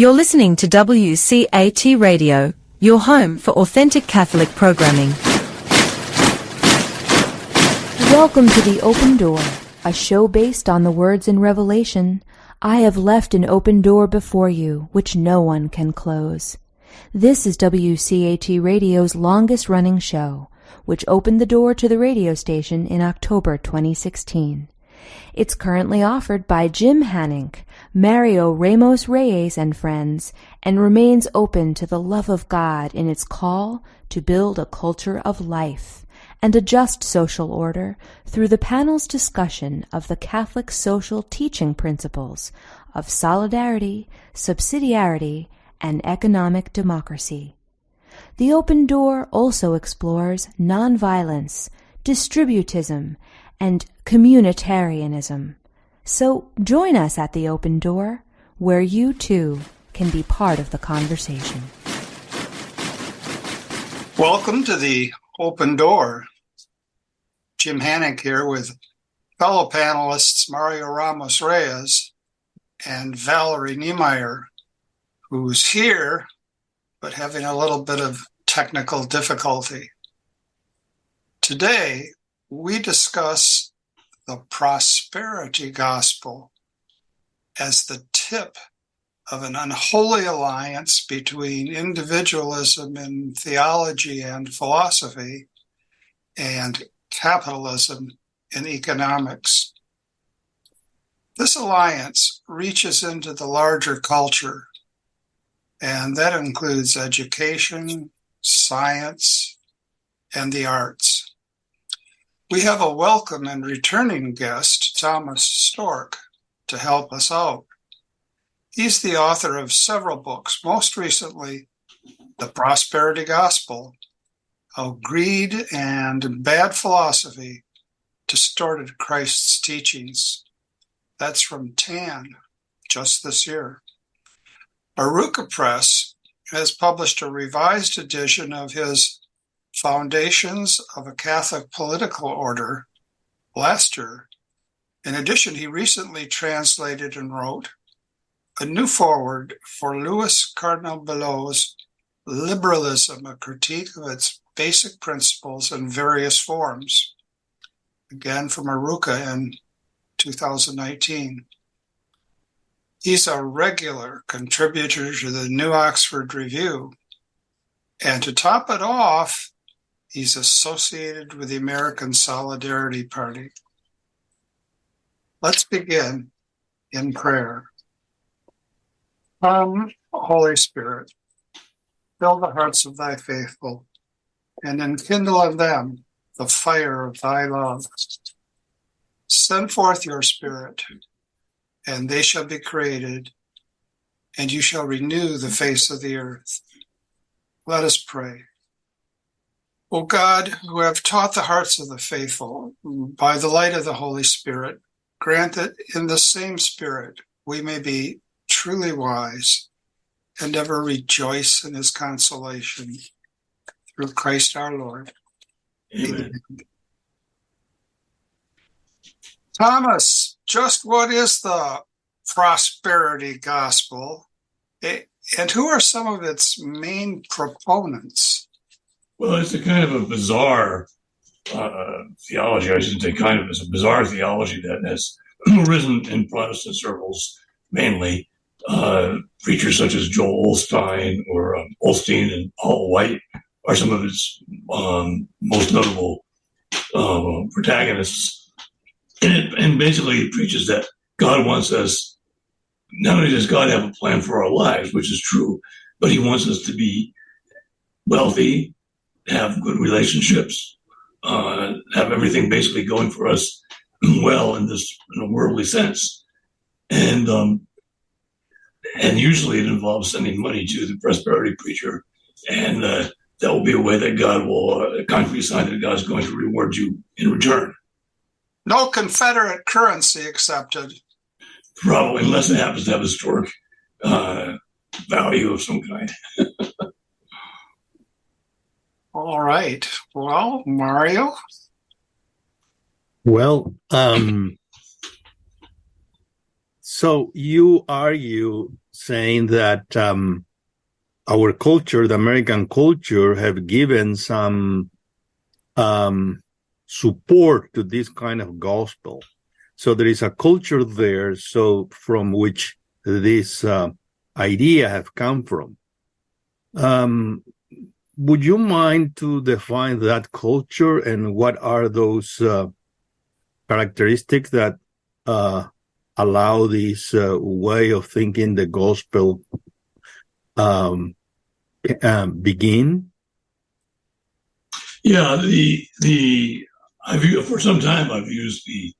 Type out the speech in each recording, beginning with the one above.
You're listening to WCAT Radio, your home for authentic Catholic programming. Welcome to The Open Door, a show based on the words in Revelation, "I have left an open door before you, which no one can close." This is WCAT Radio's longest-running show, which opened the door to the radio station in October 2016. It's currently offered by Jim Hanink, Mario Ramos-Reyes and friends, and remains open to the love of God in its call to build a culture of life and a just social order through the panel's discussion of the Catholic social teaching principles of solidarity, subsidiarity, and economic democracy. The Open Door also explores nonviolence, distributism, and communitarianism. So join us at the Open Door, where you too can be part of the conversation. Welcome to the Open Door. Jim Hanink here with fellow panelists Mario Ramos-Reyes and Valerie Niemeyer, who's here but having a little bit of technical difficulty. Today, we discuss the prosperity gospel as the tip of an unholy alliance between individualism in theology and philosophy and capitalism in economics. This alliance reaches into the larger culture, and that includes education, science, and the arts. We have a welcome and returning guest, Thomas Storck, to help us out. He's the author of several books, most recently, The Prosperity Gospel, How Greed and Bad Philosophy Distorted Christ's Teachings. That's from TAN, just this year. Arouca Press has published a revised edition of his Foundations of a Catholic Political Order last year. In addition, he recently translated and wrote a new foreword for Louis Cardinal Billot's Liberalism, a critique of its basic principles in various forms, again from Arouca in 2019. He's a regular contributor to the New Oxford Review, and to top it off, he's associated with the American Solidarity Party. Let's begin in prayer. Come, Holy Spirit, fill the hearts of thy faithful, and enkindle on them the fire of thy love. Send forth your Spirit, and they shall be created, and you shall renew the face of the earth. Let us pray. O God, who have taught the hearts of the faithful by the light of the Holy Spirit, grant that in the same Spirit we may be truly wise and ever rejoice in his consolation. Through Christ our Lord. Amen. Thomas, just what is the prosperity gospel, and who are some of its main proponents? Well, it's a kind of a bizarre theology. I shouldn't say kind of. It's a bizarre theology that has arisen in Protestant circles, mainly. Preachers such as Joel Osteen or Osteen and Paul White are some of its most notable protagonists. And basically it preaches that God wants us, not only does God have a plan for our lives, which is true, but he wants us to be wealthy, have good relationships, have everything basically going for us well in a worldly sense. And usually it involves sending money to the prosperity preacher, and that will be a way that God will, a concrete sign that God is going to reward you in return. No Confederate currency accepted. Probably, unless it happens to have a historic value of some kind. All right. Well, Mario? Well, So you argue saying that our culture, the American culture, have given some support to this kind of gospel. So there is a culture there, so from which this idea have come from. Would you mind to define that culture and what are those characteristics that allow this way of thinking the gospel begin? Yeah, for some time I've used the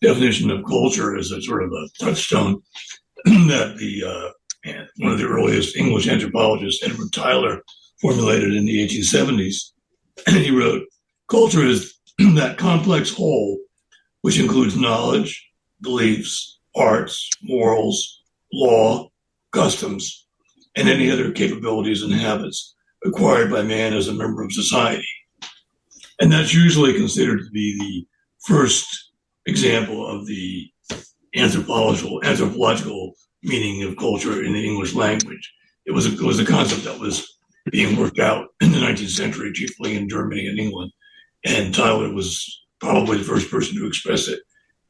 definition of culture as a sort of a touchstone that one of the earliest English anthropologists, Edward Tyler, formulated in the 1870s. And he wrote, culture is that complex whole which includes knowledge, beliefs, arts, morals, law, customs, and any other capabilities and habits acquired by man as a member of society. And that's usually considered to be the first example of the anthropological meaning of culture in the English language. It was a concept that was being worked out in the 19th century, chiefly in Germany and England. And Tyler was probably the first person to express it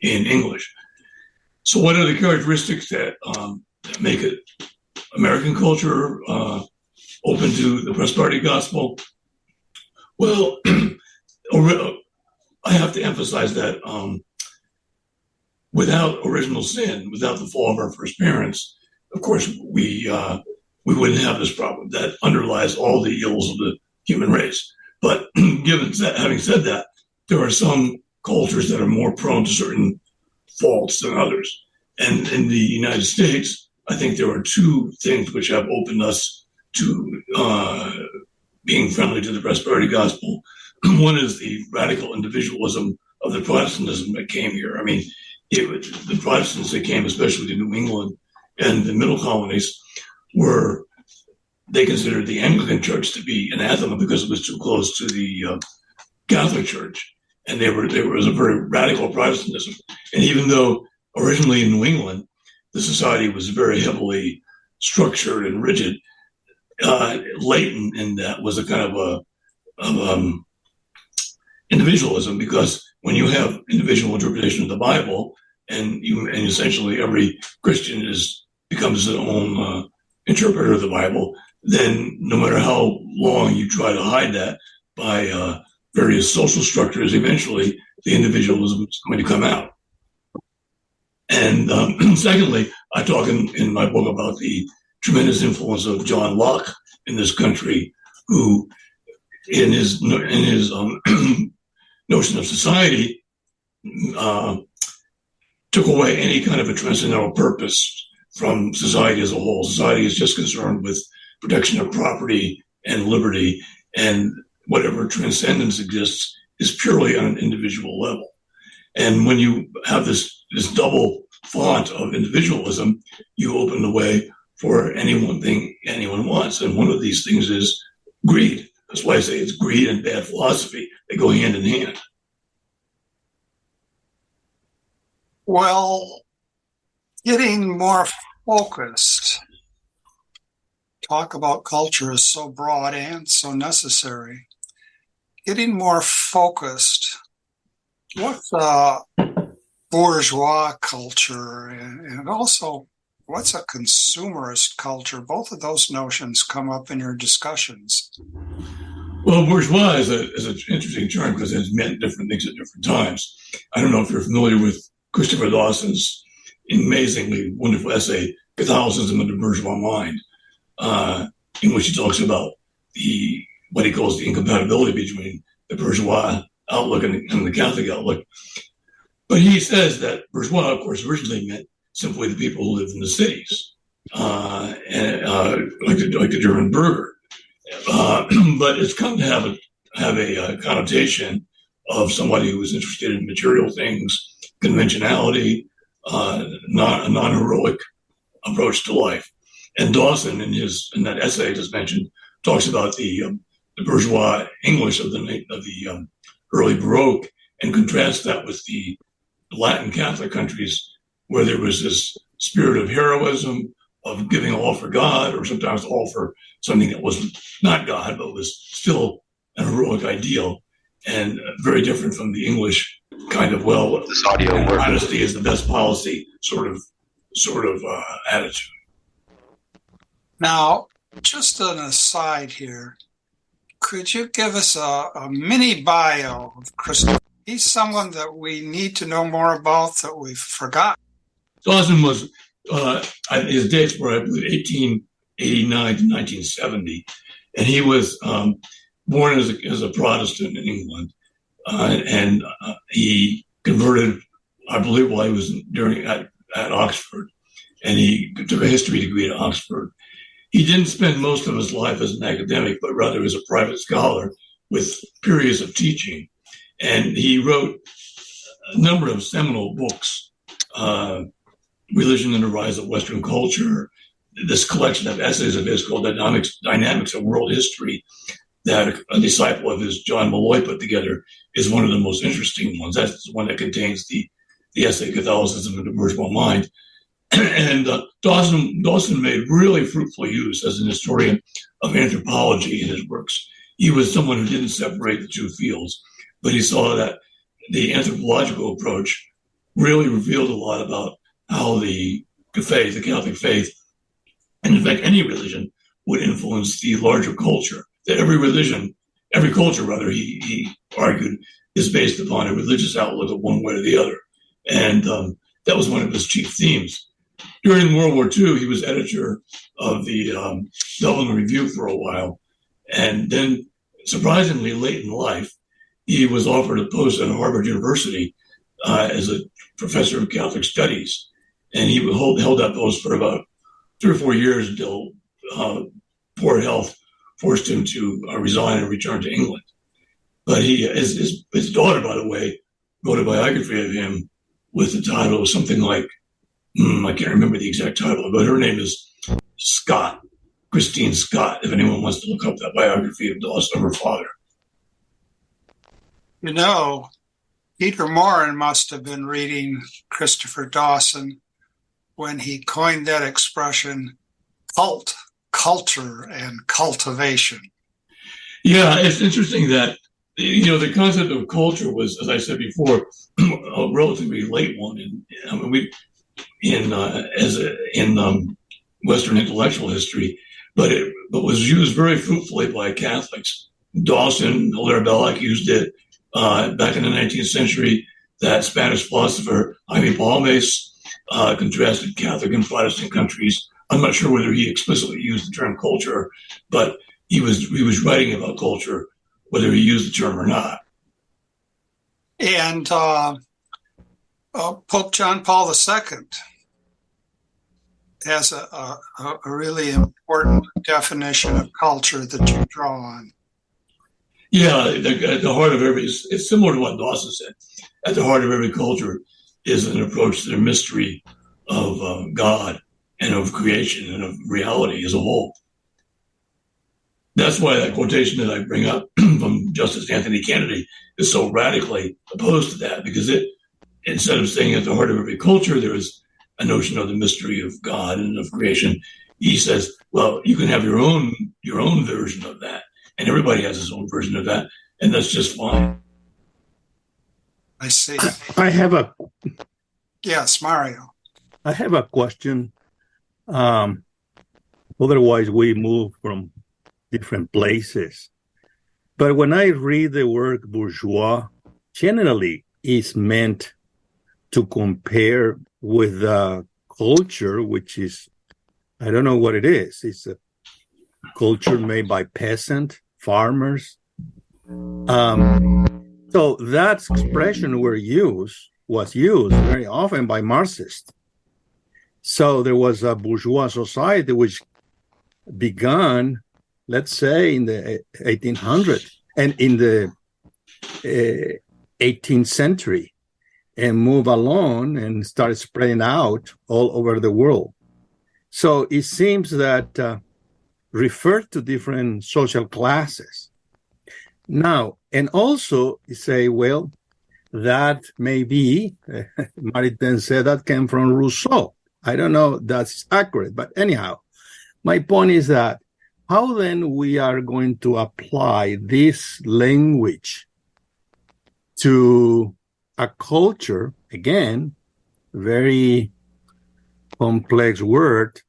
in English. So what are the characteristics that make it American culture open to the prosperity gospel? Well, I have to emphasize that without original sin, without the fall of our first parents, of course, we wouldn't have this problem that underlies all the ills of the human race. But having said that, there are some cultures that are more prone to certain faults than others. And in the United States, I think there are two things which have opened us to being friendly to the prosperity gospel. One is the radical individualism of the Protestantism that came here. I mean, the Protestants that came, especially to New England and the middle colonies, they considered the Anglican Church to be anathema because it was too close to the Catholic Church. And there was a very radical Protestantism. And even though originally in New England, the society was very heavily structured and rigid, latent in that was a kind of individualism, because when you have individual interpretation of the Bible, and essentially every Christian becomes his own interpreter of the Bible, then no matter how long you try to hide that by various social structures, eventually the individualism is going to come out. And secondly, I talk in my book about the tremendous influence of John Locke in this country, who in his notion of society took away any kind of a transcendental purpose from society as a whole. Society is just concerned with protection of property and liberty, and whatever transcendence exists is purely on an individual level. And when you have this double font of individualism, you open the way for any one thing anyone wants. And one of these things is greed. That's why I say it's greed and bad philosophy. They go hand in hand. Well, getting more focused. Talk about culture is so broad and so necessary. Getting more focused. What's a bourgeois culture, and also what's a consumerist culture? Both of those notions come up in your discussions. Well, bourgeois is an interesting term because it's meant different things at different times. I don't know if you're familiar with Christopher Dawson's amazingly wonderful essay, Catholicism and the Bourgeois Mind, in which he talks about what he calls the incompatibility between the bourgeois outlook and the Catholic outlook. But he says that bourgeois, of course, originally meant simply the people who lived in the cities, and like the German burgher. But it's come to have a connotation of somebody who is interested in material things, conventionality, a non-heroic approach to life. And Dawson, in that essay I just mentioned, talks about the bourgeois English of the early Baroque, and contrasts that with the Latin Catholic countries, where there was this spirit of heroism, of giving all for God, or sometimes all for something that was not God, but was still an heroic ideal, and very different from the English kind of, well, this honesty is the best policy sort of attitude. Now, just an aside here, could you give us a mini bio of Christopher? He's someone that we need to know more about that we've forgotten. Dawson was, his dates were, I believe, 1889 to 1970, and he was born as a Protestant in England, and he converted, I believe, while he was at Oxford, and he took a history degree at Oxford. He didn't spend most of his life as an academic, but rather as a private scholar with periods of teaching. And he wrote a number of seminal books, Religion and the Rise of Western Culture, this collection of essays of his called Dynamics of World History, that a disciple of his, John Malloy, put together, is one of the most interesting ones. That's the one that contains the essay Catholicism and the Bourgeois Mind. And Dawson made really fruitful use as an historian of anthropology in his works. He was someone who didn't separate the two fields, but he saw that the anthropological approach really revealed a lot about how the Catholic faith, and in fact any religion, would influence the larger culture. That every culture, he argued, is based upon a religious outlook of one way or the other. And that was one of his chief themes. During World War II, he was editor of the Dublin Review for a while. And then, surprisingly, late in life, he was offered a post at Harvard University as a professor of Catholic studies. And he held that post for about 3 or 4 years until poor health forced him to resign and return to England. But his daughter, by the way, wrote a biography of him with the title of something like, I can't remember the exact title, but her name is Scott, Christine Scott, if anyone wants to look up that biography of Dawson, of her father. You know, Peter Morin must have been reading Christopher Dawson when he coined that expression, cult, culture, and cultivation. Yeah, it's interesting that, the concept of culture was, as I said before, a relatively late one. In Western intellectual history, but was used very fruitfully by Catholics. Dawson, Hilaire Belloc used it back in the 19th century. That Spanish philosopher Jaime Balmes contrasted Catholic and Protestant countries. I'm not sure whether he explicitly used the term culture, but he was writing about culture, whether he used the term or not. And Pope John Paul II has a really important definition of culture that you draw on. Yeah, at the heart of it's similar to what Dawson said. At the heart of every culture is an approach to the mystery of God and of creation and of reality as a whole. That's why that quotation that I bring up from Justice Anthony Kennedy is so radically opposed to that, because instead of saying at the heart of every culture, there is a notion of the mystery of God and of creation. He says, well, you can have your own version of that, and everybody has his own version of that, and that's just fine. I see. Yes, Mario. I have a question. Otherwise, we move from different places. But when I read the word bourgeois, generally it's meant to compare with the culture, which is, I don't know what it is. It's a culture made by peasant farmers. So that expression was used very often by Marxists. So there was a bourgeois society which began, let's say, in the 1800s and in the 18th century, and move along and start spreading out all over the world. So it seems that referred to different social classes. Now, and also you say, well, that may be, Maritain said that came from Rousseau, I don't know if that's accurate, but anyhow, my point is that how then we are going to apply this language to a culture, again, very complex word,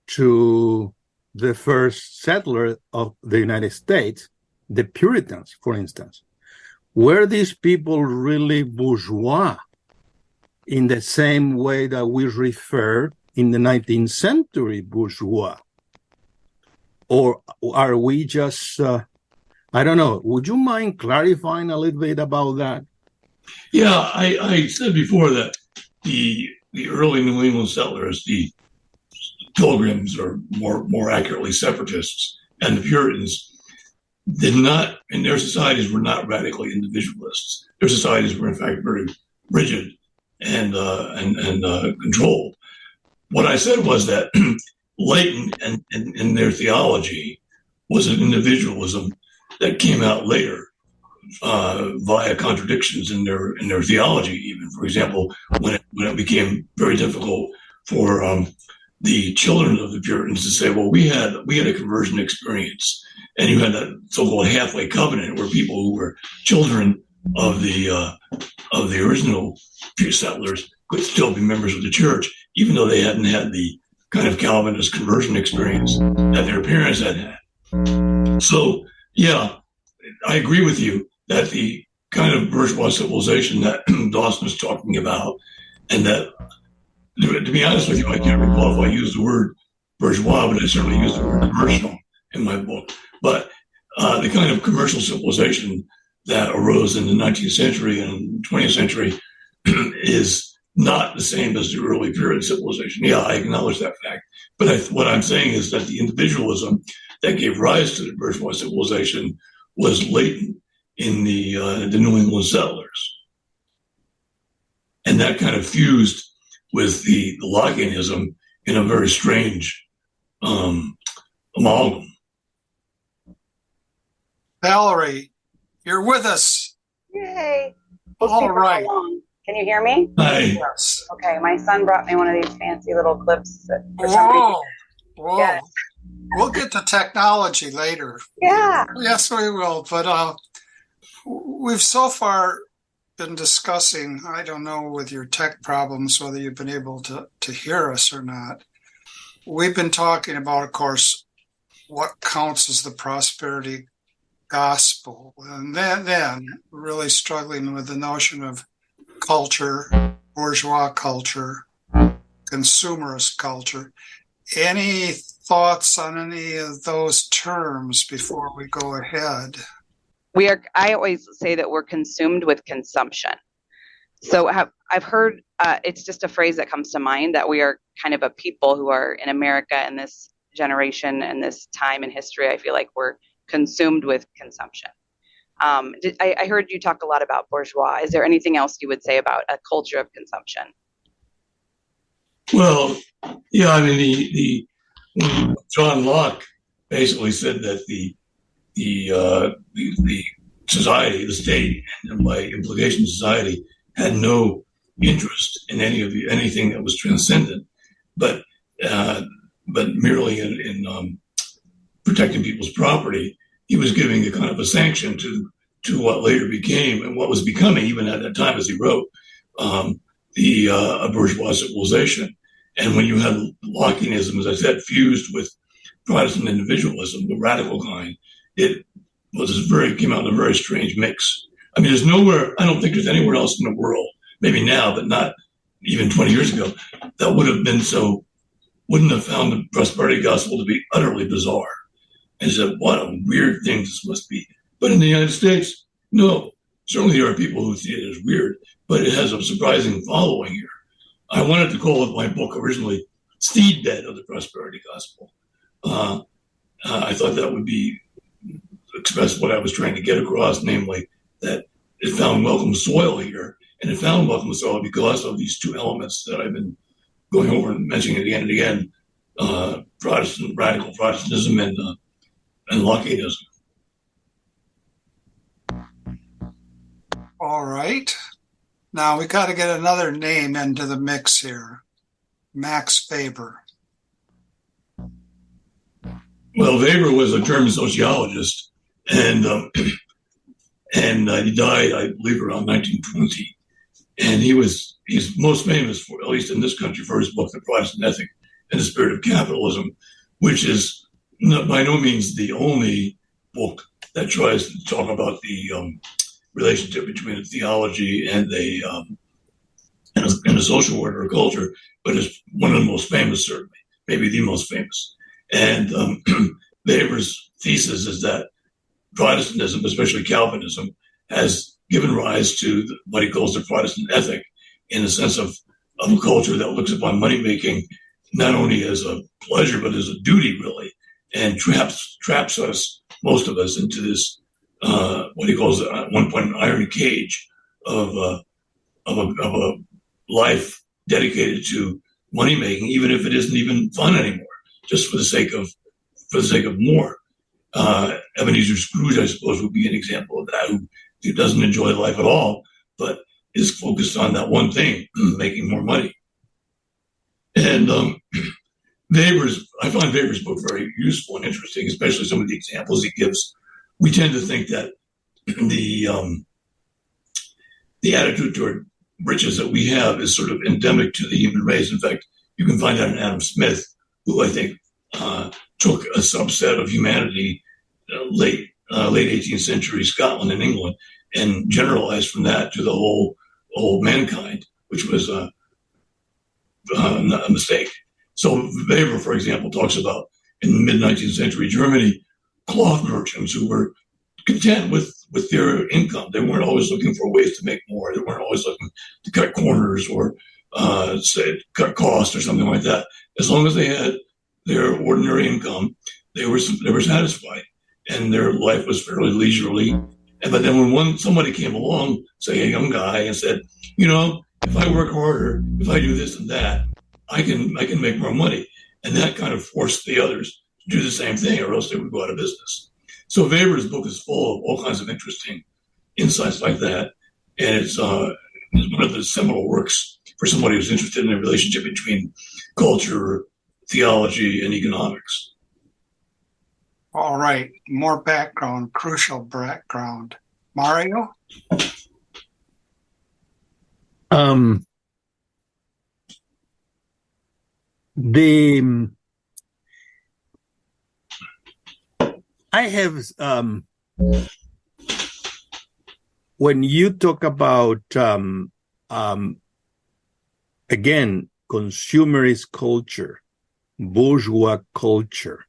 to the first settler of the United States, the Puritans, for instance. Were these people really bourgeois in the same way that we refer in the 19th century bourgeois? Or are we just, I don't know, would you mind clarifying a little bit about that? Yeah, I said before that the early New England settlers, the Pilgrims, or more accurately separatists, and the Puritans did not, in their societies, were not radically individualists. Their societies were in fact very rigid and controlled. What I said was that latent in their theology was an individualism that came out later via contradictions in their theology. Even, for example, when it became very difficult for the children of the Puritans to say, well, we had a conversion experience, and you had that so-called halfway covenant where people who were children of the original settlers could still be members of the church, even though they hadn't had the kind of Calvinist conversion experience that their parents had had. So, yeah, I agree with you that the kind of bourgeois civilization that Dawson is talking about, and that, to be honest with you, I can't recall if I used the word bourgeois, but I certainly used the word commercial in my book. But the kind of commercial civilization that arose in the 19th century and 20th century is not the same as the early Puritan civilization. Yeah, I acknowledge that fact. But what I'm saying is that the individualism that gave rise to the bourgeois civilization was latent in the New England settlers. And that kind of fused with the Lockeanism in a very strange amalgam. Valerie, you're with us. Yay. All right. Can you hear me? Hi. Yes. Okay, my son brought me one of these fancy little clips. That for some reason, Whoa. yes. We'll get to technology later. Yeah. Yes, we will. But we've so far been discussing, I don't know with your tech problems, whether you've been able to hear us or not. We've been talking about, of course, what counts as the prosperity gospel. And then really struggling with the notion of culture, bourgeois culture, consumerist culture. Any thoughts on any of those terms before we go ahead? I always say that we're consumed with consumption. So I've heard, it's just a phrase that comes to mind, that we are kind of a people who are in America in this generation and this time in history. I feel like we're consumed with consumption. I heard you talk a lot about bourgeois. Is there anything else you would say about a culture of consumption? Well, yeah, I mean, John Locke basically said that the society, the state, and by implication society, had no interest in anything that was transcendent, but merely in protecting people's property. He was giving a kind of a sanction to what later became, and what was becoming, even at that time as he wrote, a bourgeois civilization. And when you had Lockeanism, as I said, fused with Protestant individualism, the radical kind, it came out in a very strange mix. I mean, I don't think there's anywhere else in the world, maybe now, but not even 20 years ago, that wouldn't have found the prosperity gospel to be utterly bizarre. And said, what a weird thing this must be. But in the United States, no, certainly there are people who see it as weird, but it has a surprising following here. I wanted to call it, my book originally, Seedbed of the Prosperity Gospel. I thought that would express what I was trying to get across, namely that it found welcome soil here, and it found welcome soil because of these two elements that I've been going over and mentioning again and again, radical Protestantism and Lockeanism. All right. Now we got to get another name into the mix here. Max Weber? Well, Weber was a German sociologist, and he died, I believe, around 1920. And he's most famous for, at least in this country, for his book, The Protestant Ethic and the Spirit of Capitalism, which is by no means the only book that tries to talk about the relationship between a theology and a social order or culture, but it's one of the most famous, certainly, maybe the most famous. And Weber's thesis is that Protestantism, especially Calvinism, has given rise to what he calls the Protestant ethic, in the sense of a culture that looks upon money making not only as a pleasure but as a duty, really, and traps us, most of us, into this what he calls at one point an iron cage of a life dedicated to money making, even if it isn't even fun anymore, just for the sake of more. Ebenezer Scrooge, I suppose, would be an example of that, who doesn't enjoy life at all, but is focused on that one thing, making more money. And I find Weber's book very useful and interesting, especially some of the examples he gives. We tend to think that the attitude toward riches that we have is sort of endemic to the human race. In fact, you can find that in Adam Smith, who I think took a subset of humanity, late 18th century Scotland and England, and generalized from that to the whole mankind, which was a mistake. So Weber, for example, talks about in the mid-19th century Germany, cloth merchants who were content with their income. They weren't always looking for ways to make more. They weren't always looking to cut corners or say cut costs or something like that. As long as they had their ordinary income, they were satisfied, and their life was fairly leisurely. But then when somebody came along, say a young guy, and said, if I work harder, if I do this and that, I can make more money, and that kind of forced the others to do the same thing, or else they would go out of business. So Weber's book is full of all kinds of interesting insights like that, and it's one of the seminal works for somebody who's interested in the relationship between culture, theology, and economics. All right, more background, crucial background. Mario? I have when you talk about again, consumerist culture, bourgeois culture,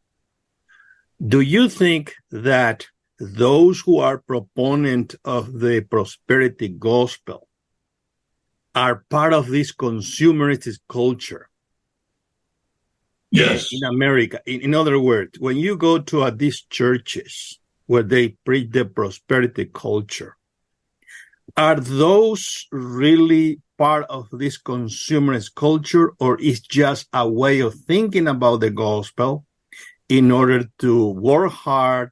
do you think that those who are proponent of the prosperity gospel are part of this consumerist culture? Yes. In America. In other words, when you go to these churches where they preach the prosperity culture, are those really part of this consumerist culture, or is just a way of thinking about the gospel in order to work hard,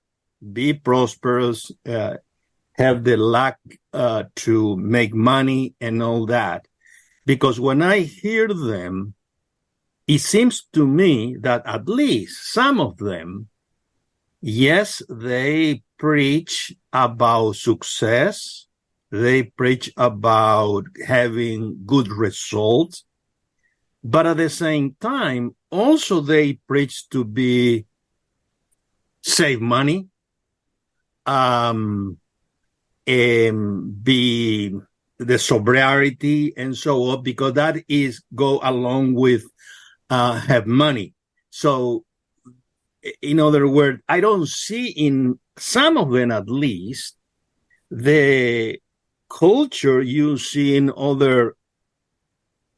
be prosperous, have the luck to make money and all that? Because when I hear them, it seems to me that at least some of them, yes, they preach about success. They preach about having good results. But at the same time, also they preach to save money, and be the sobriety and so on, because that is go along with have money. So, in other words, I don't see in some of them, at least, the culture you see in other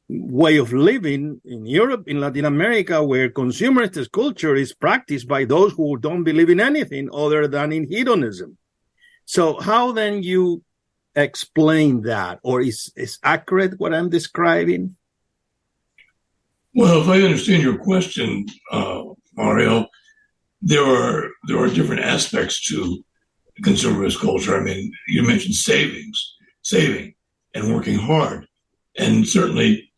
way of living in Europe, in Latin America, where consumerist culture is practiced by those who don't believe in anything other than in hedonism. So how then you explain that? Or is accurate what I'm describing? Well, if I understand your question, Mario, there are different aspects to consumerist culture. I mean, you mentioned saving and working hard, and certainly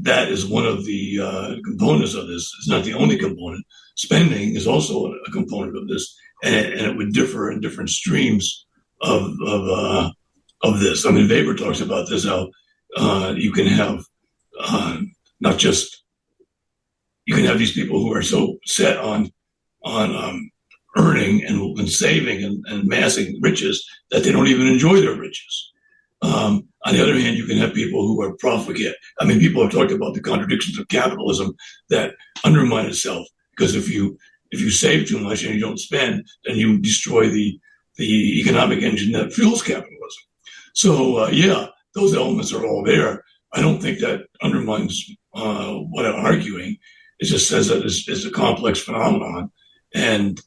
that is one of the components of this. It's not the only component. Spending is also a component of this, and it would differ in different streams of this. I mean, Weber talks about this, how you can have not just, you can have these people who are so set on earning and saving and amassing riches that they don't even enjoy their riches. On the other hand, you can have people who are profligate. I mean, people have talked about the contradictions of capitalism that undermine itself, because if you save too much and you don't spend, then you destroy the economic engine that fuels capitalism. So yeah, those elements are all there. I don't think that undermines what I'm arguing. It just says that it's a complex phenomenon, and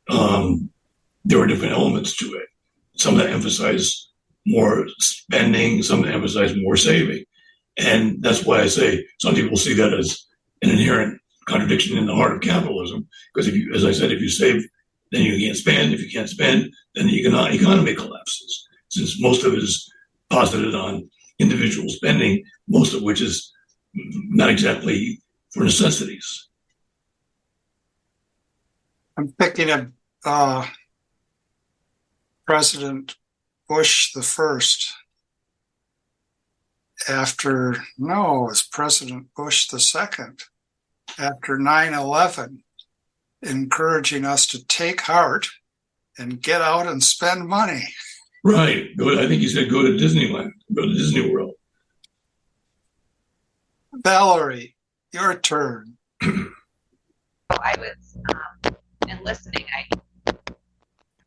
there are different elements to it. Some that emphasize more spending, some that emphasize more saving. And that's why I say some people see that as an inherent contradiction in the heart of capitalism, because if you, as I said, if you save, then you can't spend. If you can't spend, then the economy collapses, since most of it is posited on individual spending, most of which is not exactly for necessities. I'm picking up President Bush the first it was President Bush the second, after 9/11, encouraging us to take heart and get out and spend money. Right. I think he said go to Disneyland, go to Disney World. Valerie, your turn. I was in listening. I was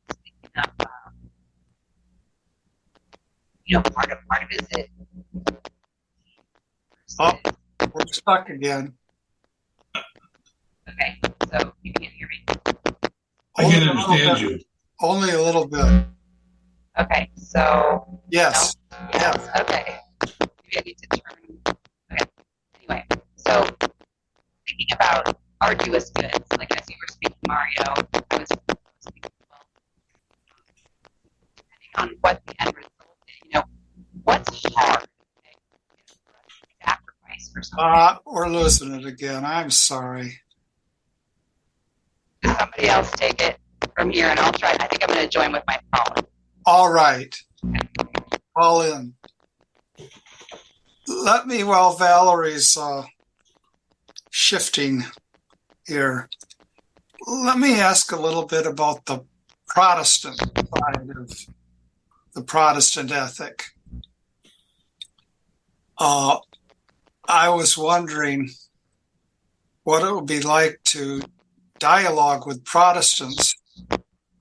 thinking of, part of it is it. Oh, we're stuck again. Okay, so you can't hear me. I can't understand you. Only a little bit. Okay, so. Yes. No? Yes. Okay. Maybe I need to turn. Okay. Anyway, so thinking about arduous goods, like as you were speaking, Mario, I was thinking, well, depending on what the end result is, what's hard, sacrifice for something. We're losing it again. I'm sorry. Does somebody else take it from here, and I'll try. I think I'm going to join with my phone. All right. Call in. Let me, while Valerie's shifting here, let me ask a little bit about the Protestant side of the Protestant ethic. I was wondering what it would be like to dialogue with Protestants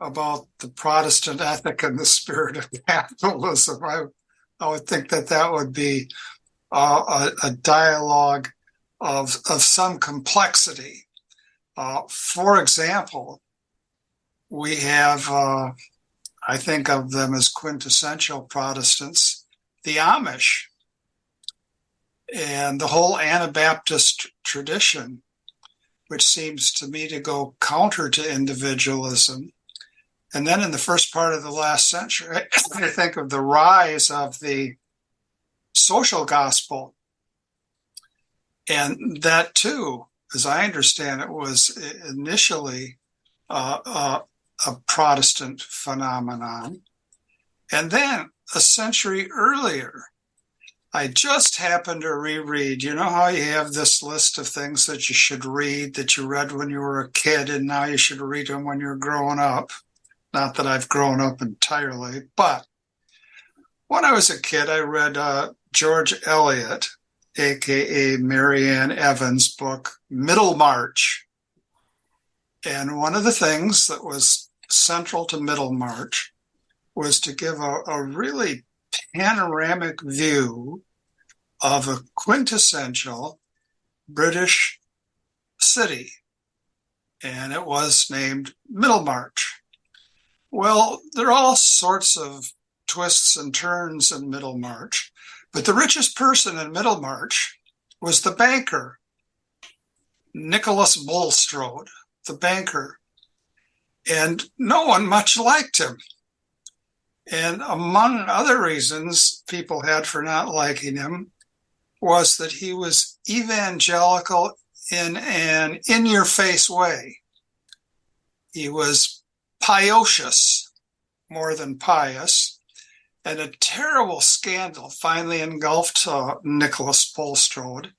about the Protestant ethic and the spirit of capitalism. I would think that would be a dialogue of some complexity. For example, we have, I think of them as quintessential Protestants, the Amish, and the whole Anabaptist tradition, which seems to me to go counter to individualism. And then in the first part of the last century, I think of the rise of the social gospel. And that too, as I understand it, was initially a Protestant phenomenon. And then a century earlier, I just happened to reread. You know how you have this list of things that you should read that you read when you were a kid, and now you should read them when you're growing up? Not that I've grown up entirely, but when I was a kid, I read George Eliot, a.k.a. Marianne Evans' book, Middlemarch. And one of the things that was central to Middlemarch was to give a really panoramic view of a quintessential British city. And it was named Middlemarch. Well, there are all sorts of twists and turns in Middlemarch, but the richest person in Middlemarch was the banker, Nicholas Bulstrode, the banker. And no one much liked him. And among other reasons people had for not liking him, was that he was evangelical in an in-your-face way. He was piocious more than pious, and a terrible scandal finally engulfed Nicholas Bulstrode.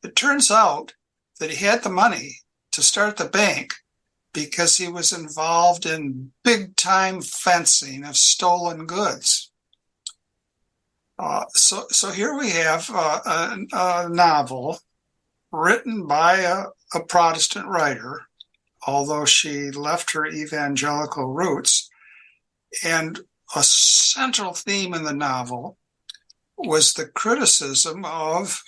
It turns out that he had the money to start the bank because he was involved in big-time fencing of stolen goods. So here we have a novel written by a Protestant writer, although she left her evangelical roots. And a central theme in the novel was the criticism of,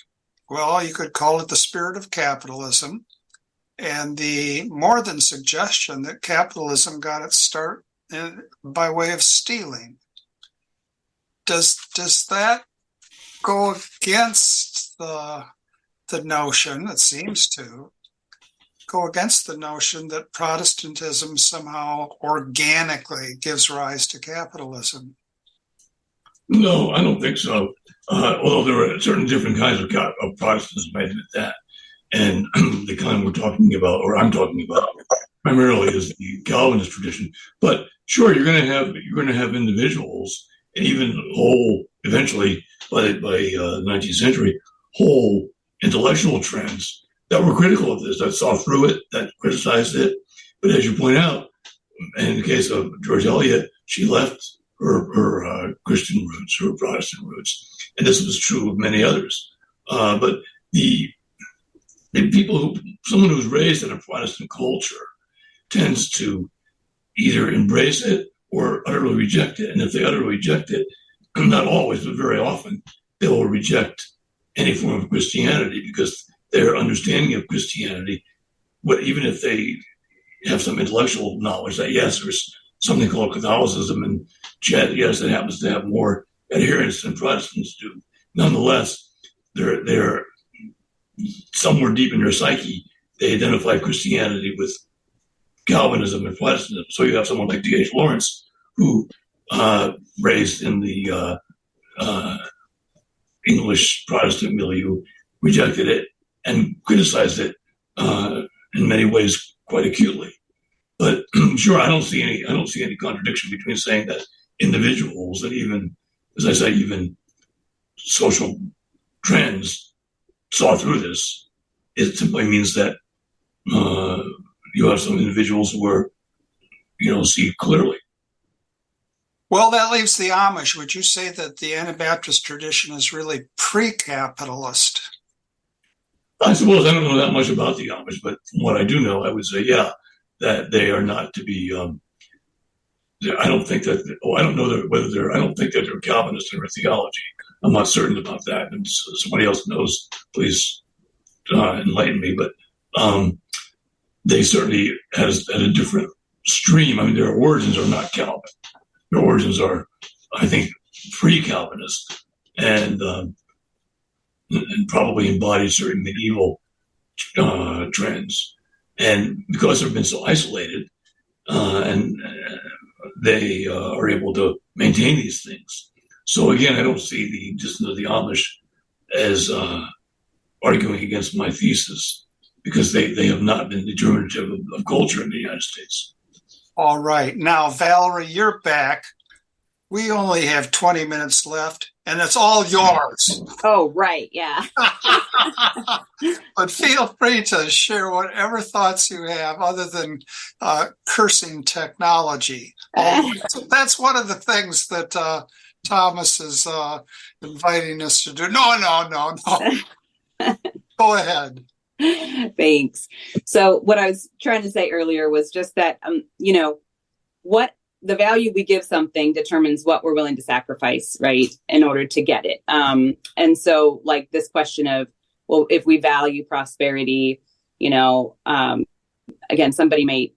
well, you could call it the spirit of capitalism, and the more than suggestion that capitalism got its start by way of stealing. Does that go against the notion, it seems to, go against the notion that Protestantism somehow organically gives rise to capitalism? No, I don't think so. Although there are certain different kinds of Protestantism, I admit that. And the kind we're talking about, or I'm talking about, primarily is the Calvinist tradition. But sure, you're going to have individuals, and even whole, eventually by the 19th century, whole intellectual trends that were critical of this, that saw through it, that criticized it. But as you point out, in the case of George Eliot, she left her Christian roots, her Protestant roots, and this was true of many others. But the people someone who's raised in a Protestant culture tends to either embrace it or utterly reject it. And if they utterly reject it, not always, but very often, they will reject any form of Christianity because their understanding of Christianity, even if they have some intellectual knowledge that, yes, there's something called Catholicism, and yes, it happens to have more adherents than Protestants do. Nonetheless, they're somewhere deep in their psyche, they identify Christianity with Calvinism and Protestantism. So you have someone like D.H. Lawrence, who raised in the English Protestant milieu, rejected it and criticized it in many ways quite acutely. But sure, I don't see any contradiction between saying that individuals and even, as I say, even social trends saw through this. It simply means that you have some individuals who are, see clearly. Well, that leaves the Amish. Would you say that the Anabaptist tradition is really pre-capitalist? I suppose I don't know that much about the Amish, but from what I do know, I would say, yeah, that they are not to be. I don't think that. I don't know that I don't think that they're Calvinist in their theology. I'm not certain about that. And somebody else knows, please enlighten me. But they certainly had a different stream. I mean, their origins are not Calvin. Their origins are, I think, pre-Calvinist and probably embodied certain medieval trends. And because they've been so isolated, and they are able to maintain these things. So again, I don't see the distance of the Amish as arguing against my thesis, because they have not been determinative of culture in the United States. All right. Now, Valerie, you're back. We only have 20 minutes left, and it's all yours. Oh, right. Yeah. But feel free to share whatever thoughts you have other than cursing technology. That's one of the things that Thomas is inviting us to do. No. Go ahead. Thanks. So what I was trying to say earlier was just that, what the value we give something determines what we're willing to sacrifice, right, in order to get it. And so like this question of, well, if we value prosperity, again, somebody may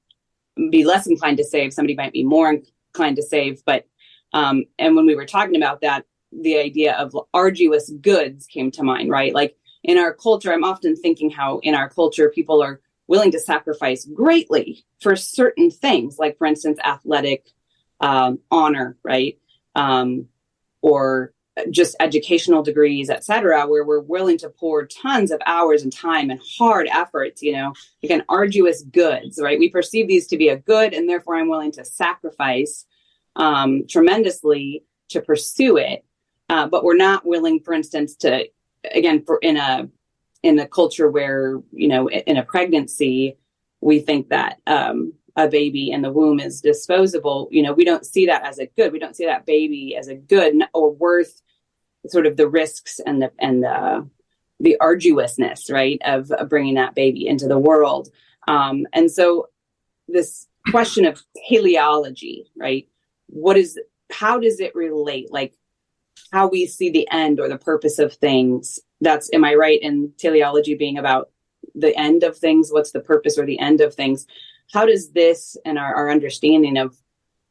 be less inclined to save, somebody might be more inclined to save. But, and when we were talking about that, the idea of arduous goods came to mind, right? Like in our culture, I'm often thinking how in our culture, people are willing to sacrifice greatly for certain things, like, for instance, athletic honor, right? Or just educational degrees, et cetera, where we're willing to pour tons of hours and time and hard efforts, again, arduous goods, right? We perceive these to be a good, and therefore I'm willing to sacrifice tremendously to pursue it. But we're not willing, for instance, to, again, in a culture where, in a pregnancy, we think that a baby in the womb is disposable. We don't see that as a good. We don't see that baby as a good or worth sort of the risks and the arduousness, right, of bringing that baby into the world. And so this question of teleology, right? How does it relate? Like how we see the end or the purpose of things. Am I right in teleology being about the end of things? What's the purpose or the end of things? How does this and our understanding of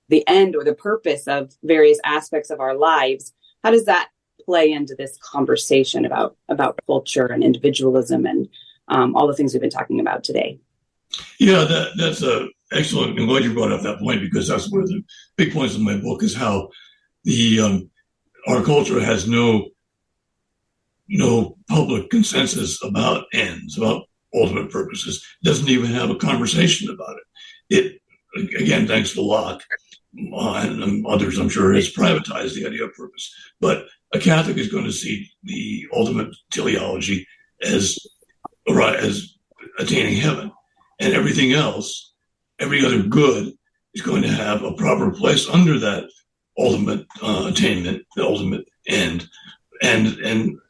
the end or the purpose of various aspects of our lives, how does that play into this conversation about culture and individualism and all the things we've been talking about today? Yeah, that's excellent. I'm glad you brought up that point, because that's one of the big points of my book, is how our culture has no public consensus about ends, about ultimate purposes. It doesn't even have a conversation about it. It, again, thanks to Locke and others, I'm sure, has privatized the idea of purpose. But a Catholic is going to see the ultimate teleology as attaining heaven, and everything else, every other good, is going to have a proper place under that ultimate attainment, the ultimate end, and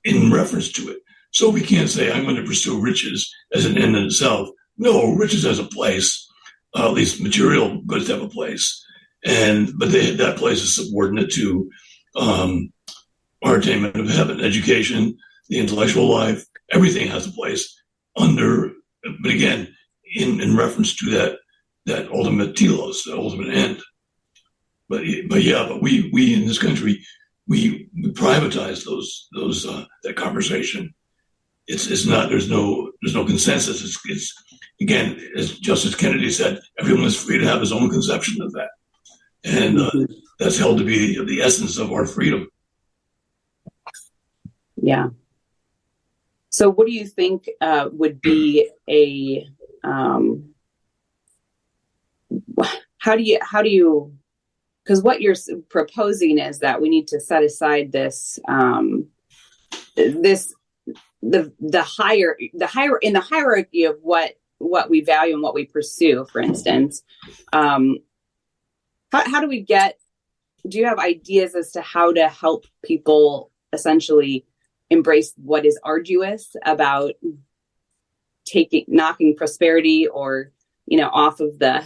in reference to it. So we can't say, I'm going to pursue riches as an end in itself. No, riches has a place, at least material goods have a place, but that place is subordinate to our attainment of heaven. Education, the intellectual life, everything has a place under, but again, in reference to that ultimate telos, the ultimate end. But we in this country, we privatize that conversation. It's not, there's no consensus. It's again, as Justice Kennedy said, everyone is free to have his own conception of that, and that's held to be the essence of our freedom. Yeah. So what do you think would be how do you, because what you're proposing is that we need to set aside the higher in the hierarchy of what we value and what we pursue, for instance. How do we do you have ideas as to how to help people essentially embrace what is arduous about knocking prosperity or off of the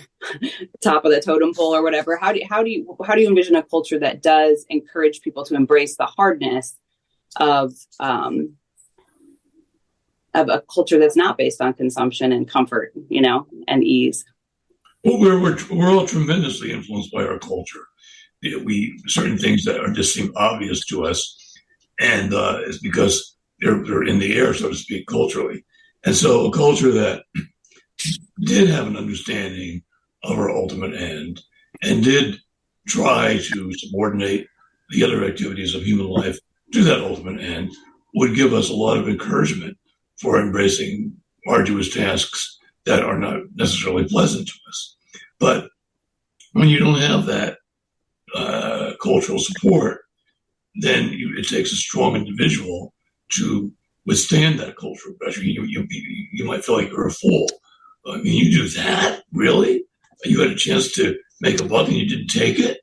top of the totem pole or whatever? How do you envision a culture that does encourage people to embrace the hardness of a culture that's not based on consumption and comfort, and ease? Well, we're all tremendously influenced by our culture. Certain things that just seem obvious to us, and it's because they're in the air, so to speak, culturally. And so a culture that did have an understanding of our ultimate end and did try to subordinate the other activities of human life to that ultimate end would give us a lot of encouragement for embracing arduous tasks that are not necessarily pleasant to us. But when you don't have that cultural support, then it takes a strong individual to withstand that cultural pressure. You might feel like you're a fool. I mean, you do that? Really? You had a chance to make a buck and you didn't take it?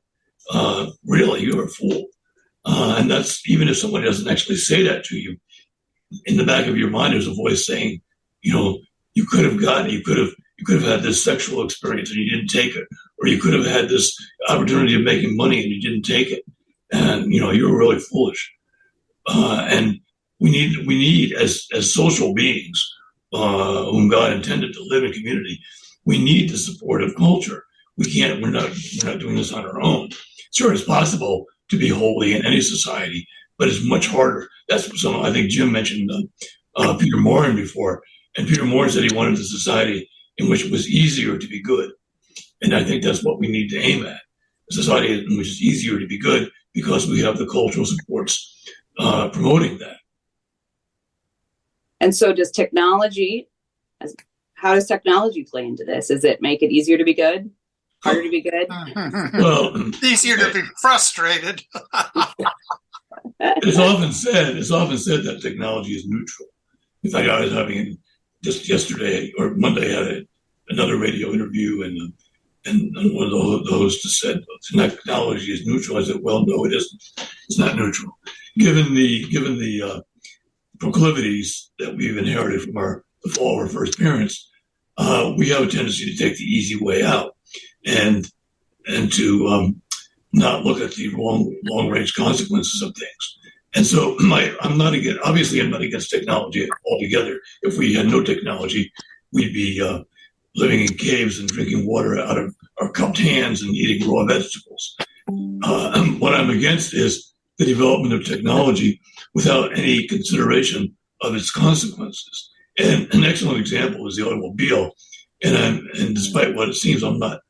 Really? You're a fool. And that's, even if somebody doesn't actually say that to you, in the back of your mind, there's a voice saying, you could have had this sexual experience and you didn't take it. Or you could have had this opportunity of making money and you didn't take it. And, you were really foolish. And we need as social beings, whom God intended to live in community, we need the support of culture. We're not doing this on our own. Sure, it's possible to be holy in any society, but it's much harder. That's something I think Jim mentioned Peter Morin before. And Peter Morin said he wanted a society in which it was easier to be good. And I think that's what we need to aim at. A society in which it's easier to be good, because we have the cultural supports promoting that. And so does technology, how does technology play into this? Does it make it easier to be good? Harder to be good? Well, easier to be frustrated. it's often said that technology is neutral. In fact, I was having just yesterday or Monday had another radio interview, and one of the hosts said technology is neutral. I said, well, no, it isn't. It's not neutral. Given the proclivities that we've inherited from the fall of our first parents, we have a tendency to take the easy way out and to not look at the long range consequences of things. And so I'm not against technology altogether. If we had no technology, we'd be living in caves and drinking water out of our cupped hands and eating raw vegetables. What I'm against is the development of technology without any consideration of its consequences. And an excellent example is the automobile. And despite what it seems, I'm not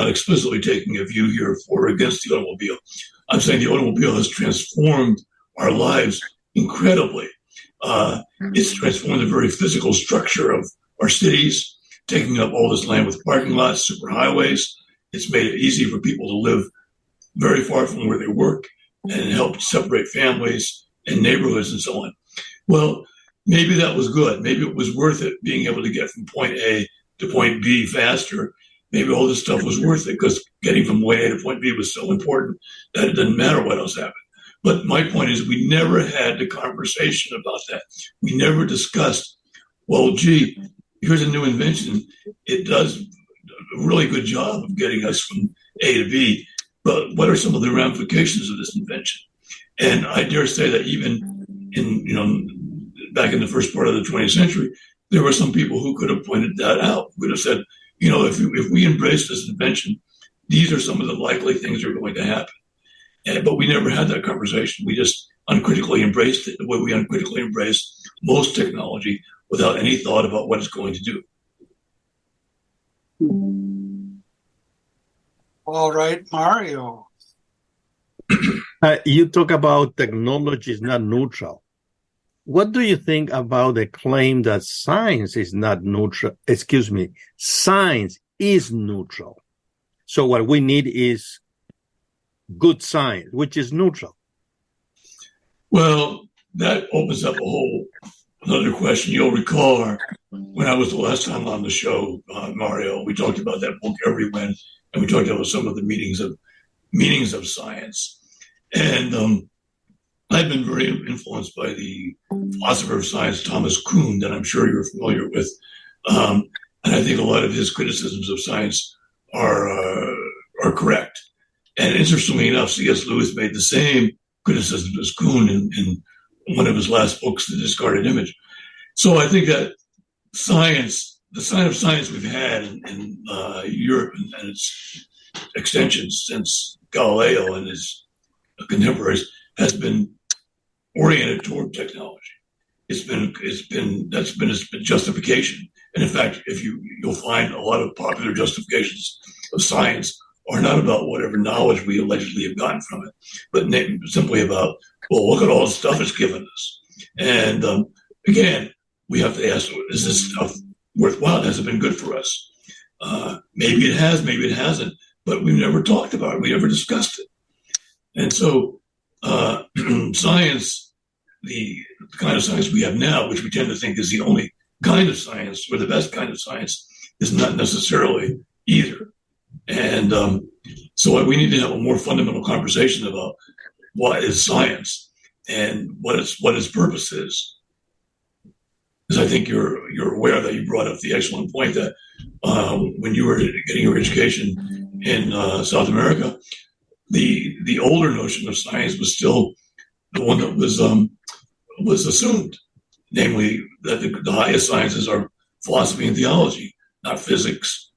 explicitly taking a view here for or against the automobile. I'm saying the automobile has transformed our lives incredibly. It's transformed the very physical structure of our cities, taking up all this land with parking lots, superhighways. It's made it easy for people to live very far from where they work and helped separate families and neighborhoods and so on. Well, maybe that was good. Maybe it was worth it being able to get from point A to point B faster. Maybe all this stuff was worth it because getting from point A to point B was so important that it didn't matter what else happened. But my point is we never had the conversation about that. We never discussed, well, gee, here's a new invention. It does a really good job of getting us from A to B, but what are some of the ramifications of this invention? And I dare say that even back in the first part of the 20th century, there were some people who could have pointed that out, could have said, if we embrace this invention, these are some of the likely things that are going to happen. But we never had that conversation. We just uncritically embraced it the way we uncritically embrace most technology without any thought about what it's going to do. All right, Mario. You talk about technology is not neutral. What do you think about the claim that science is not neutral? Science is neutral. So what we need is good science, which is neutral. Well, that opens up another question. You'll recall when I was the last time on the show, Mario, we talked about that book, Everywhen, and we talked about some of the meanings of science. And I've been very influenced by the philosopher of science, Thomas Kuhn, that I'm sure you're familiar with. And I think a lot of his criticisms of science are correct. And interestingly enough, C.S. Lewis made the same criticism as Kuhn in one of his last books, The Discarded Image. So I think that science, the sign of science we've had in Europe and its extensions since Galileo and his contemporaries has been oriented toward technology. That's been its justification. And in fact, you'll find a lot of popular justifications of science are not about whatever knowledge we allegedly have gotten from it, but simply about, well, look at all the stuff it's given us. And again, we have to ask, is this stuff worthwhile? Has it been good for us? Maybe it has, maybe it hasn't, but we've never talked about it. We never discussed it. And so science, the kind of science we have now, which we tend to think is the only kind of science or the best kind of science, is not necessarily either. And so we need to have a more fundamental conversation about what is science and what its purpose is. Because I think you're aware that you brought up the excellent point that when you were getting your education in South America, the older notion of science was still the one that was assumed, namely that the highest sciences are philosophy and theology, not physics.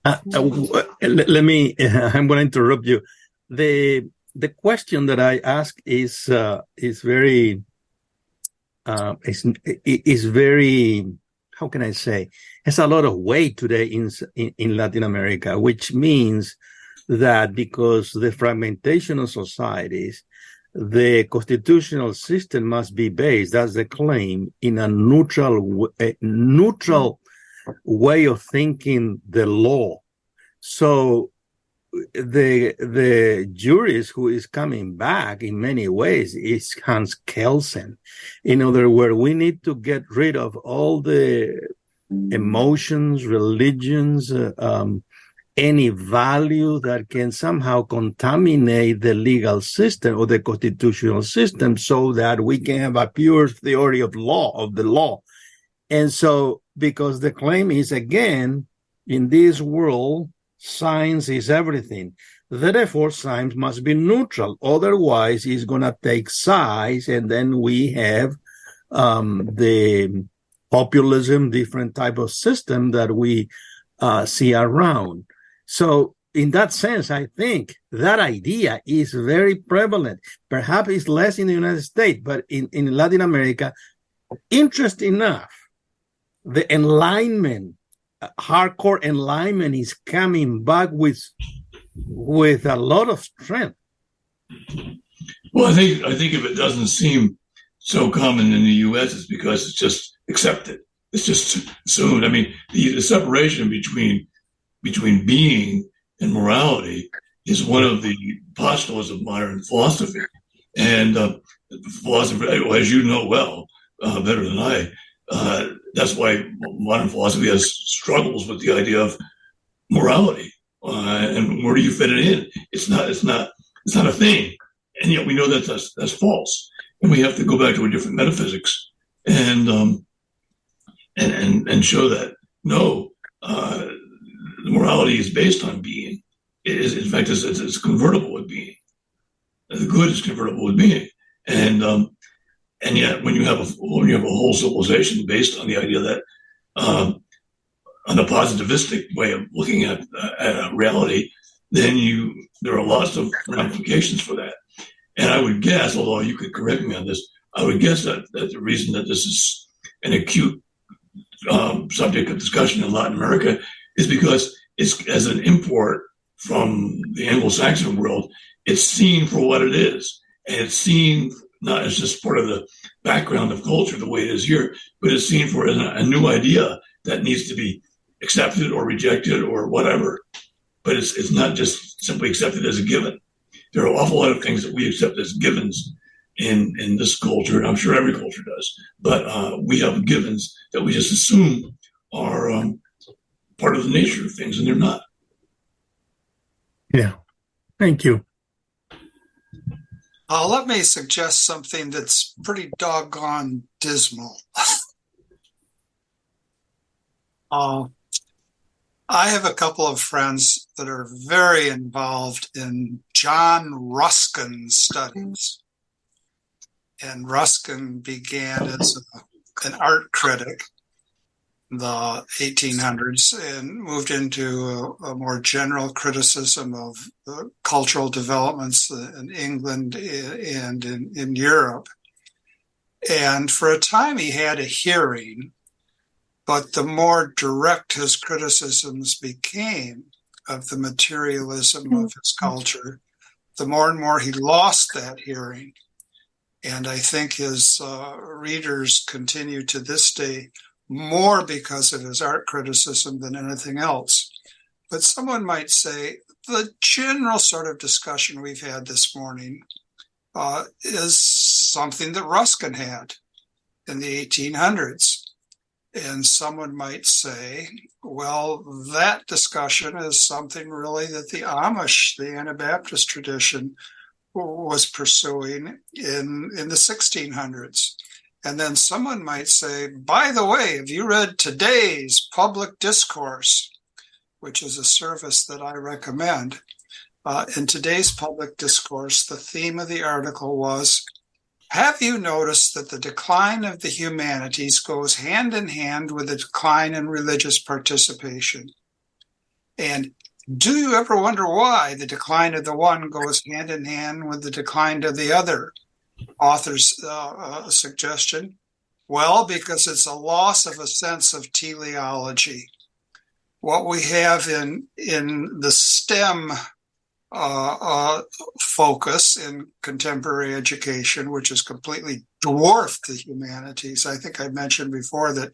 Let me. I'm going to interrupt you. The question that I ask is very. Is very. How can I say? Has a lot of weight today in Latin America, which means that because the fragmentation of societies, the constitutional system must be based, that's the claim, in a neutral way of thinking the law. So the jurist who is coming back in many ways is Hans Kelsen. In other words, we need to get rid of all the emotions, religions, any value that can somehow contaminate the legal system or the constitutional system, so that we can have a pure theory of the law. And so, because the claim is, again, in this world, science is everything. Therefore, science must be neutral. Otherwise, it's going to take sides, and then we have the populism, different type of system that we see around. So in that sense, I think that idea is very prevalent. Perhaps it's less in the United States, but in Latin America, interesting enough, the enlightenment, hardcore enlightenment is coming back with a lot of strength. Well, I think if it doesn't seem so common in the U.S., it's because it's just accepted. It's just assumed. I mean, the separation between being and morality is one of the postulates of modern philosophy. And philosophy, as you know well, better than I, that's why modern philosophy has struggles with the idea of morality. And where do you fit it in? It's not a thing. And yet we know that that's false. And we have to go back to a different metaphysics and show that no, morality is based on being. In fact, it's convertible with being. The good is convertible with being, and yet when you have a whole civilization based on the idea that on a positivistic way of looking at reality, then there are lots of ramifications for that. And I would guess, although you could correct me on this, I would guess that the reason that this is an acute subject of discussion in Latin America is because it's, as an import from the Anglo-Saxon world, it's seen for what it is. And it's seen not as just part of the background of culture the way it is here, but it's seen for a new idea that needs to be accepted or rejected or whatever. But it's not just simply accepted as a given. There are an awful lot of things that we accept as givens in this culture, and I'm sure every culture does. But we have givens that we just assume are part of the nature of things, and they're not. Yeah. Thank you. Let me suggest something that's pretty doggone dismal. I have a couple of friends that are very involved in John Ruskin studies. And Ruskin began as an art critic in the 1800s and moved into a more general criticism of the cultural developments in England and in Europe. And for a time he had a hearing, but the more direct his criticisms became of the materialism of his culture, the more and more he lost that hearing. And I think his readers continue to this day more because of his art criticism than anything else. But someone might say the general sort of discussion we've had this morning is something that Ruskin had in the 1800s. And someone might say, well, that discussion is something really that the Amish, the Anabaptist tradition, was pursuing in the 1600s. And then someone might say, by the way, have you read today's Public Discourse, which is a service that I recommend? In today's Public Discourse, the theme of the article was, have you noticed that the decline of the humanities goes hand in hand with the decline in religious participation? And do you ever wonder why the decline of the one goes hand in hand with the decline of the other? Author's suggestion? Well, because it's a loss of a sense of teleology. What we have in the stem focus in contemporary education, which has completely dwarfed the humanities. I think I mentioned before that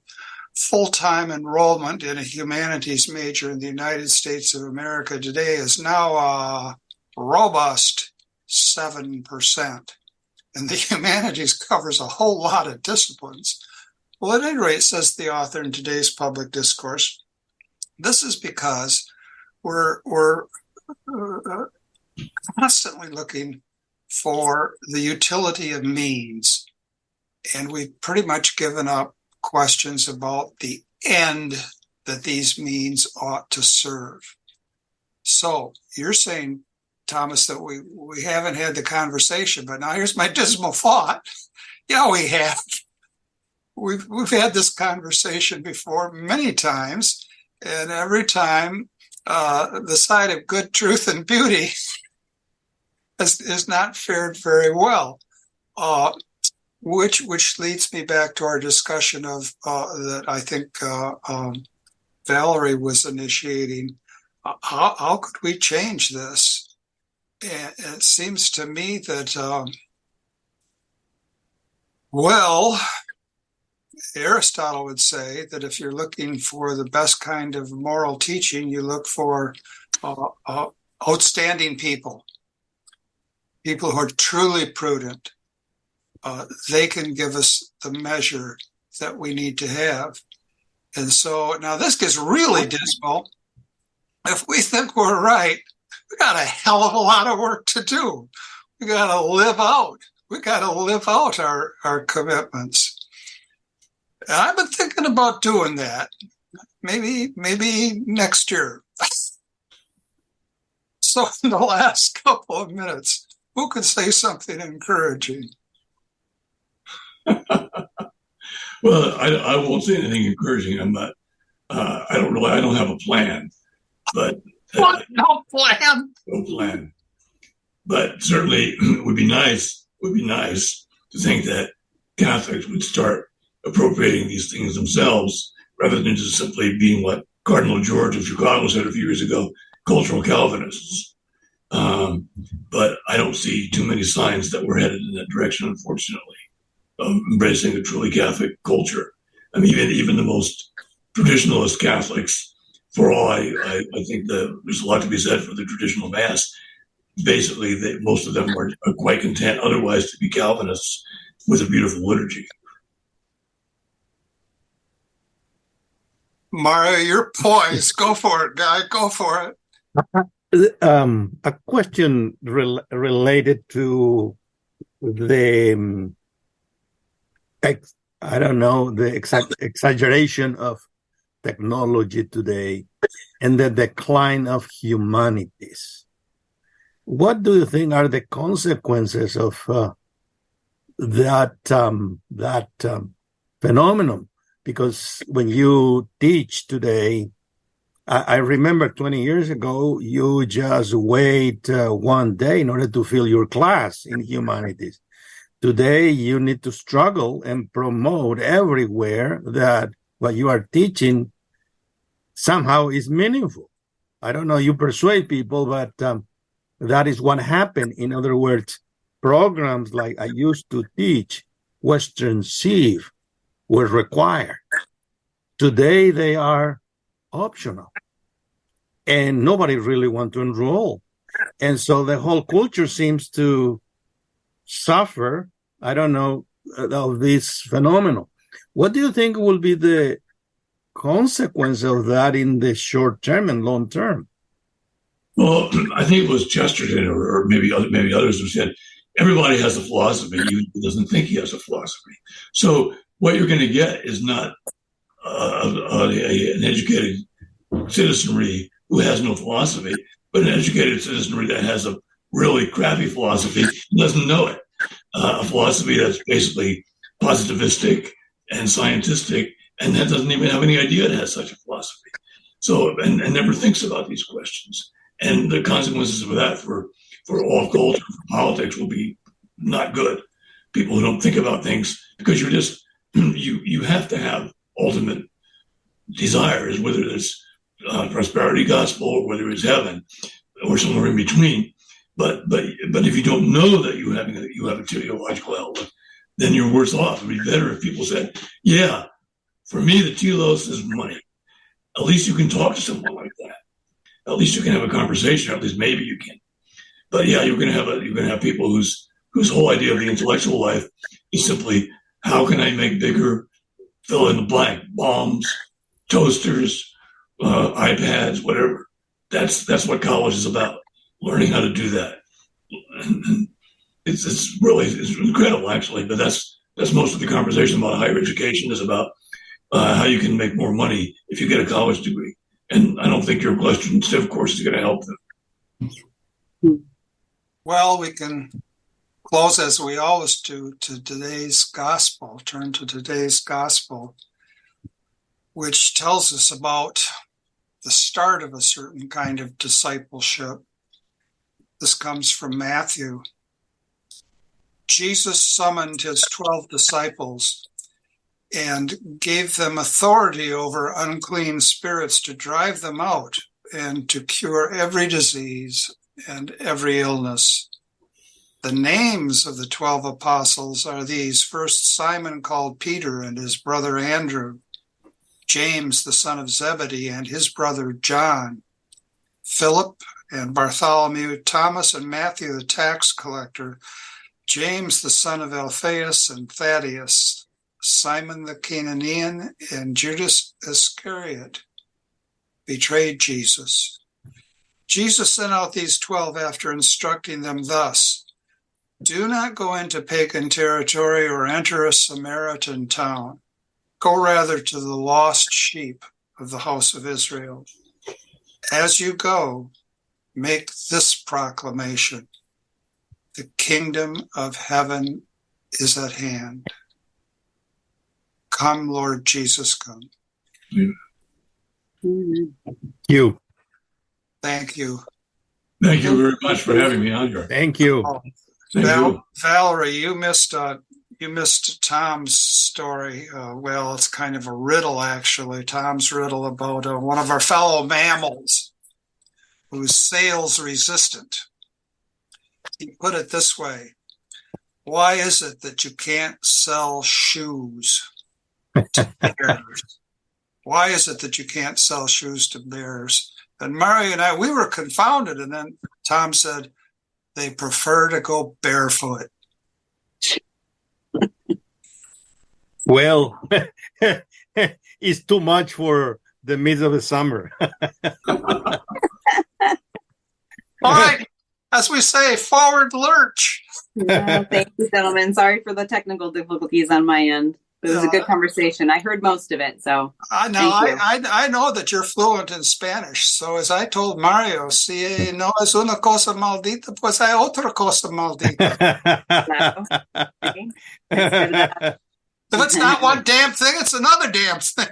full-time enrollment in a humanities major in the United States of America today is now a robust 7%. And the humanities covers a whole lot of disciplines. Well, at any rate, says the author in today's public discourse, this is because we're constantly looking for the utility of means. And we've pretty much given up questions about the end that these means ought to serve. So you're saying, Thomas, that we haven't had the conversation, but now here's my dismal thought. Yeah, we have. We've had this conversation before many times, and every time the side of good, truth, and beauty is not fared very well. Which leads me back to our discussion of that I think Valerie was initiating. How could we change this? And it seems to me that, Aristotle would say that if you're looking for the best kind of moral teaching, you look for outstanding people who are truly prudent. They can give us the measure that we need to have. And so now this gets really dismal. If we think we're right, we got a hell of a lot of work to do. We got to live out our commitments. And I've been thinking about doing that. Maybe next year. So in the last couple of minutes, who could say something encouraging? Well, I won't say anything encouraging. I'm not. I don't have a plan. But what? No plan. No plan. But certainly, it would be nice. To think that Catholics would start appropriating these things themselves, rather than just simply being what Cardinal George of Chicago said a few years ago, cultural Calvinists. But I don't see too many signs that we're headed in that direction, unfortunately, of embracing a truly Catholic culture. I mean, even the most traditionalist Catholics, for all I think there's a lot to be said for the traditional Mass. Basically, most of them are quite content otherwise to be Calvinists with a beautiful liturgy. Mario, you're poised. Go for it, guy. Go for it. A question related to the, the exact exaggeration of technology today and the decline of humanities. What do you think are the consequences of that phenomenon? Because when you teach today, I remember 20 years ago, you just wait one day in order to fill your class in humanities. Today, you need to struggle and promote everywhere that what you are teaching somehow is meaningful. I don't know, you persuade people, but that is what happened. In other words, programs like I used to teach, Western Civ, were required. Today, they are optional. And nobody really wants to enroll. And so the whole culture seems to suffer, of this phenomenon. What do you think will be the consequence of that in the short term and long term? Well, I think it was Chesterton or maybe others who said, everybody has a philosophy, even if he doesn't think he has a philosophy. So what you're going to get is not an educated citizenry who has no philosophy, but an educated citizenry that has a really crappy philosophy and doesn't know it. A philosophy that's basically positivistic and scientistic, and that doesn't even have any idea it has such a philosophy. So, and never thinks about these questions. And the consequences of that for all culture, for politics, will be not good. People who don't think about things, because you're just, you have to have ultimate desires, whether it's prosperity gospel or whether it's heaven. or somewhere in between. But if you don't know that you have a teleological outlook, then you're worse off. It'd be better if people said, yeah, for me, the telos is money. At least you can talk to someone like that. At least you can have a conversation, or at least maybe you can. But yeah, you're gonna have people whose whole idea of the intellectual life is simply, how can I make bigger, fill in the blank, bombs, toasters, iPads, whatever. That's what college is about, learning how to do that. And it's incredible, actually. But that's most of the conversation about higher education is about how you can make more money if you get a college degree. And I don't think your Western Civ course is going to help them. Well, we can close, as we always do, to today's gospel, turn to today's gospel, which tells us about the start of a certain kind of discipleship. This comes from Matthew. Jesus summoned his 12 disciples and gave them authority over unclean spirits to drive them out and to cure every disease and every illness. The names of the 12 apostles are these: first, Simon called Peter and his brother Andrew, James the son of Zebedee and his brother John, Philip and Bartholomew, Thomas and Matthew the tax collector, James the son of Alphaeus and Thaddeus, Simon the Canaanian, and Judas Iscariot betrayed Jesus. Jesus sent out these 12 after instructing them thus: do not go into pagan territory or enter a Samaritan town. Go rather to the lost sheep of the house of Israel. As you go, make this proclamation: the kingdom of heaven is at hand. Come, Lord Jesus, come. You. Thank you. Thank you very much for having me on here. Thank you. Thank you. Valerie, you missed Tom's story. Well, it's kind of a riddle, actually. Tom's riddle about one of our fellow mammals who's sales resistant. He put it this way: why is it that you can't sell shoes to bears? Why is it that you can't sell shoes to bears? And Mario and I, we were confounded. And then Tom said, they prefer to go barefoot. Well, it's too much for the middle of the summer. All right. As we say, forward lurch. Yeah, thank you, gentlemen. Sorry for the technical difficulties on my end. It was a good conversation. I heard most of it, so I know that you're fluent in Spanish. So as I told Mario, si no es una cosa maldita, pues hay otra cosa maldita. If it's not one damn thing, it's another damn thing.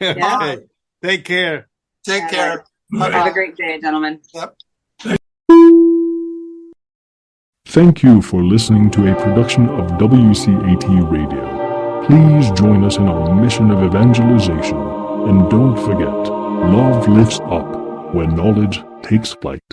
Yeah. Take care. Take care. Have a great day, gentlemen. Yep. Thank you for listening to a production of WCAT Radio. Please join us in our mission of evangelization. And don't forget, love lifts up when knowledge takes flight.